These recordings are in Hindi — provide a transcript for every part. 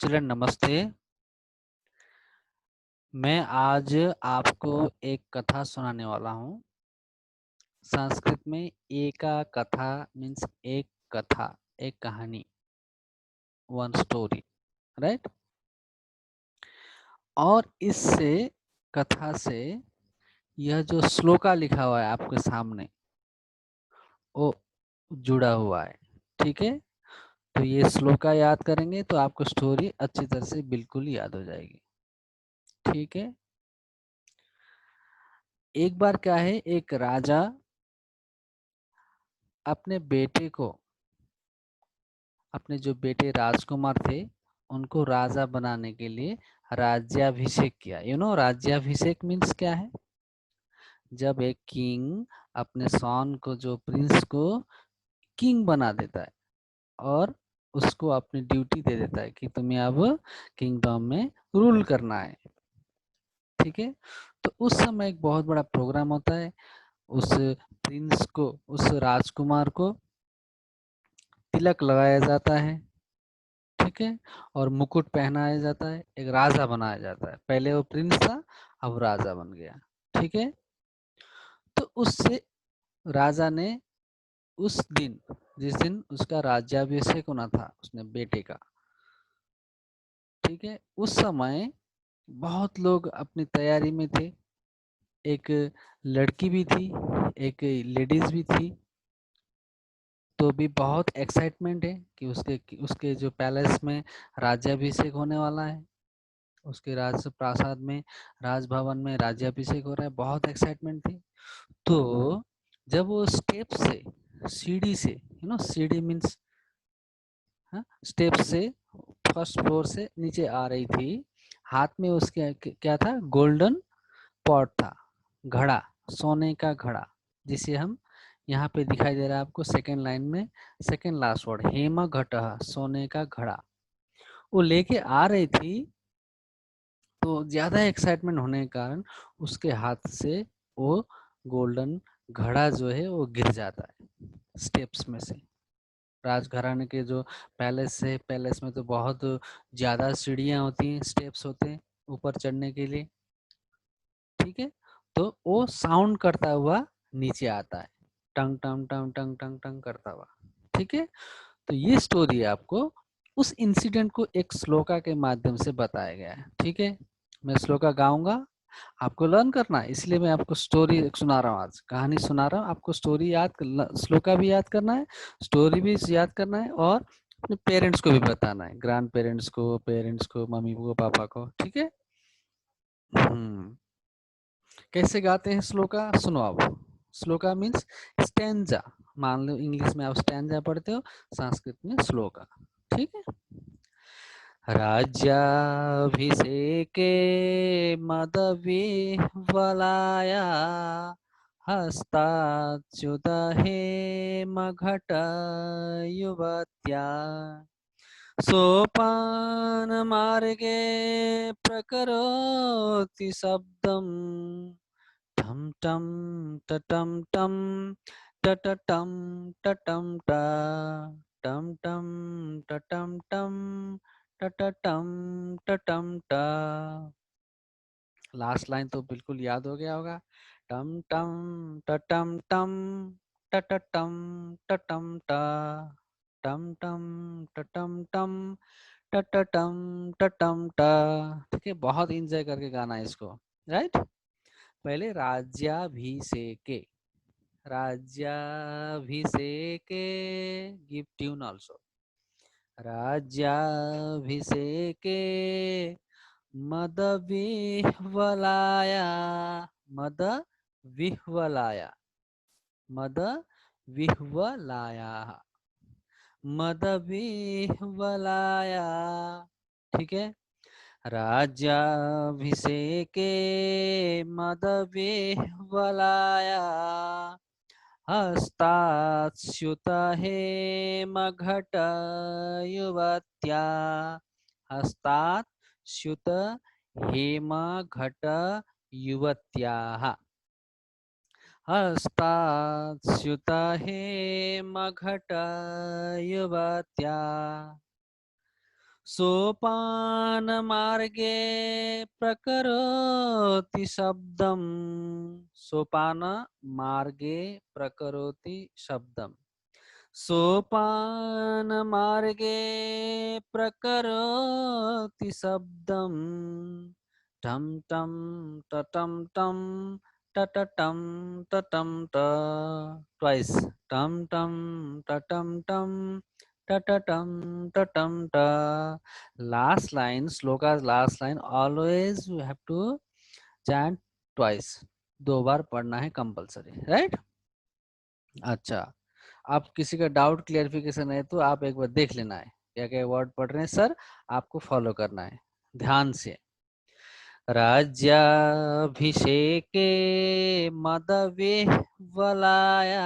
चिल्ड्रन नमस्ते। मैं आज आपको एक कथा सुनाने वाला हूँ। संस्कृत में एका कथा मीन्स एक कथा, एक कहानी, वन स्टोरी, राइट। और इससे कथा से यह जो श्लोका लिखा हुआ है आपके सामने वो जुड़ा हुआ है। ठीक है, तो ये श्लोका याद करेंगे तो आपको स्टोरी अच्छी तरह से बिल्कुल याद हो जाएगी। ठीक है, एक बार क्या है, एक राजा अपने बेटे को, अपने जो बेटे राजकुमार थे उनको राजा बनाने के लिए राज्याभिषेक किया। राज्याभिषेक मीन्स क्या है? जब एक किंग अपने सन को, जो प्रिंस को किंग बना देता है और उसको अपनी ड्यूटी दे देता है कि तुम्हें अब किंगडम में रूल करना है। ठीक है, तो उस समय एक बहुत बड़ा प्रोग्राम होता है। उस प्रिंस को, उस राजकुमार को तिलक लगाया जाता है। ठीक है, और मुकुट पहनाया जाता है, एक राजा बनाया जाता है। पहले वो प्रिंस था, अब राजा बन गया। ठीक है, तो उससे राजा ने उस दिन, जिस दिन उसका राज्याभिषेक होना था उसने बेटे का, ठीक है, उस समय बहुत लोग अपनी तैयारी में थे। एक लड़की भी थी, एक लेडीज भी थी। तो भी बहुत एक्साइटमेंट है कि उसके उसके जो पैलेस में राज्याभिषेक होने वाला है, उसके राज प्रासाद में, राजभवन में राज्याभिषेक हो रहा है। बहुत एक्साइटमेंट थी। तो जब वो स्टेप से, सीढ़ी से, सीढ़ी मीन्स स्टेप से, फर्स्ट फ्लोर से नीचे आ रही थी, हाथ में उसके क्या था? गोल्डन पॉट था, घड़ा, सोने का घड़ा, जिसे हम यहाँ पे दिखाई दे रहा है आपको सेकेंड लाइन में, सेकेंड लास्ट वर्ड, हेम घटः, सोने का घड़ा वो लेके आ रही थी। तो ज्यादा एक्साइटमेंट होने के कारण उसके हाथ से वो गोल्डन घड़ा जो है वो गिर जाता है स्टेप्स में से। राजघराने के जो पैलेस है, पैलेस में तो बहुत ज्यादा सीढ़ियां होती हैं, स्टेप्स होते हैं ऊपर चढ़ने के लिए। ठीक है, तो वो साउंड करता हुआ नीचे आता है, टंग टंग टंग टंग टंग टंग करता हुआ। ठीक है, तो ये स्टोरी आपको उस इंसिडेंट को एक श्लोका के माध्यम से बताया गया है। ठीक है, मैं श्लोका गाऊंगा, आपको लर्न करना है, इसलिए मैं आपको स्टोरी सुना रहा हूँ, आज कहानी सुना रहा हूँ। आपको स्टोरी श्लोका भी याद करना है, स्टोरी भी याद करना है, और अपने पेरेंट्स को भी बताना है, ग्रैंड पेरेंट्स को, मम्मी को, पापा को। ठीक है, कैसे गाते हैं श्लोका सुनो आप। Shloka means stanza. मान लो इंग्लिश में आप स्टैंजा पढ़ते हो, संस्कृत में श्लोका। ठीक है, राज्याभिषेके मदविह्वलाया हस्ताच्युत हेमघटयुवत्या सोपानमार्गे प्रकरोति शब्दम् ठम टम टटम टम टटटम टटम टा टम टम टटम टम टटटम टटम टा। लास्ट लाइन तो बिल्कुल याद हो गया होगा, टम टम टटम टम टटटम टटम टा टम टम टटम टम टटटम टटम टा। ठीक है, बहुत इंजॉय करके गाना है इसको, राइट। पहले राज्याभिषेके, राज्याभिषेके, गिव ट्यून ऑल्सो, राज्याभिषेके मदविह्वलाया, मदविह्वलाया, मदविह्वलाया, मदविह्वलाया। ठीक है, राज्याभिषेके मदविह्वलाया हस्ताच्युत हेमघटयुवत्या, हस्ताच्युत हेमघटयुवत्याः, हस्ताच्युत हेमघटयुवत्या सोपान मार्गे प्रकरोति शब्दम। सोपान मार्गे प्रकरोति शब्दम। सोपान मार्गे प्रकरोति शब्दम। टम टम टटम टम टटटम टटम ट। ट्वाइस। टम टम टटम टम टटटम टटम ट। Last line, श्लोका's last line, always you have to chant twice. 2 बार पढ़ना है कंपलसरी, राइट? अच्छा, आप किसी का डाउट क्लियरिफिकेशन है तो आप एक बार देख लेना है क्या क्या वर्ड पढ़ रहे हैं सर, आपको फॉलो करना है ध्यान से। राज्याभिषेके मदविह्वलाया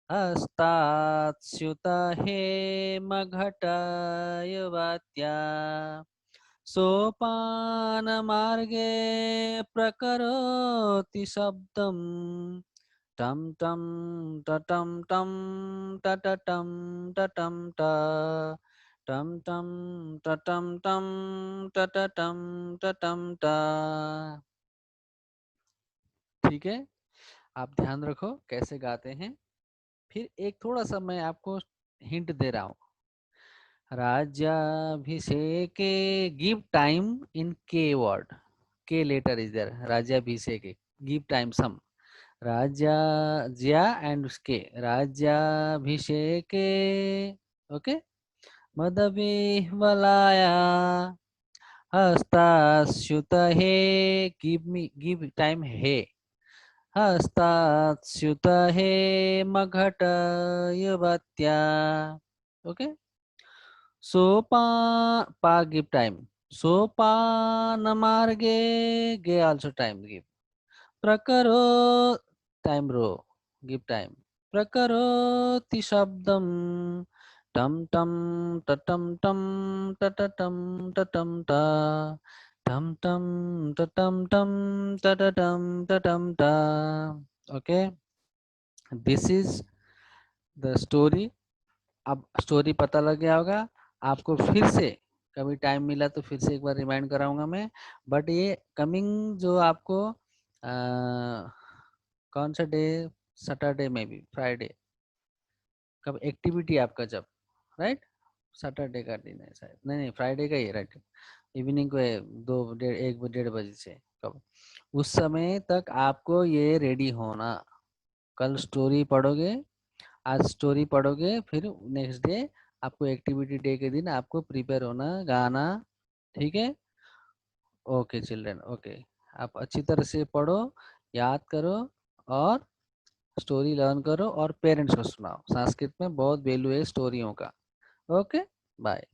हस्ताच्युत हेमघटयवत्या सोपानमार्गे प्रकरोति शब्दम्। टम टम टटम टम टटटम टटम ट। टम टम टटम टम टटटम टटम ट। ठीक है, आप ध्यान रखो कैसे गाते हैं। फिर एक थोड़ा सा मैं आपको हिंट दे रहा हूँ। राज्याभिषेके, गिव टाइम इन के वर्ड, के लेटर इज देयर। राज्याभिषेके, गिव टाइम सम। राज्या, ज्या एंड उसके, राज्याभिषेके, ओके। मदविह्वलाया हस्ताच्युत हे, गिव मी, गिव टाइम हे। हस्ताच्युत हे मघटयवत्या, ओके। सोपा, पा गिव टाइम। सोपान मार्गे, गे also time give. प्रकरो, टाइम रो, गिव टाइम। प्रकरोति शब्दम। टम टम टटम टम टटटम टटम टा। टम टम टटम टम टटटम टटम टा। Okay, this is the story. अब स्टोरी पता लग गया होगा आपको। फिर से कभी टाइम मिला तो फिर से एक बार रिमाइंड कराऊंगा मैं। बट ये कमिंग जो आपको कौन सा डे, सैटरडे में भी, फ्राइडे, कब एक्टिविटी आपका जब, राइट? सैटरडे का दिन है शायद, नहीं नहीं फ्राइडे का ही, राइट? इवनिंग को है, 1-1:30 से कब, उस समय तक आपको ये रेडी होना। कल स्टोरी पढ़ोगे, आज स्टोरी पढ़ोगे, फिर नेक्स्ट डे आपको एक्टिविटी डे के दिन आपको प्रिपेयर होना, गाना, ठीक है? Okay children, okay. आप अच्छी तरह से पढ़ो, याद करो, और स्टोरी लर्न करो और पेरेंट्स को सुनाओ। संस्कृत में बहुत वैल्यू है स्टोरियों का। Okay, bye.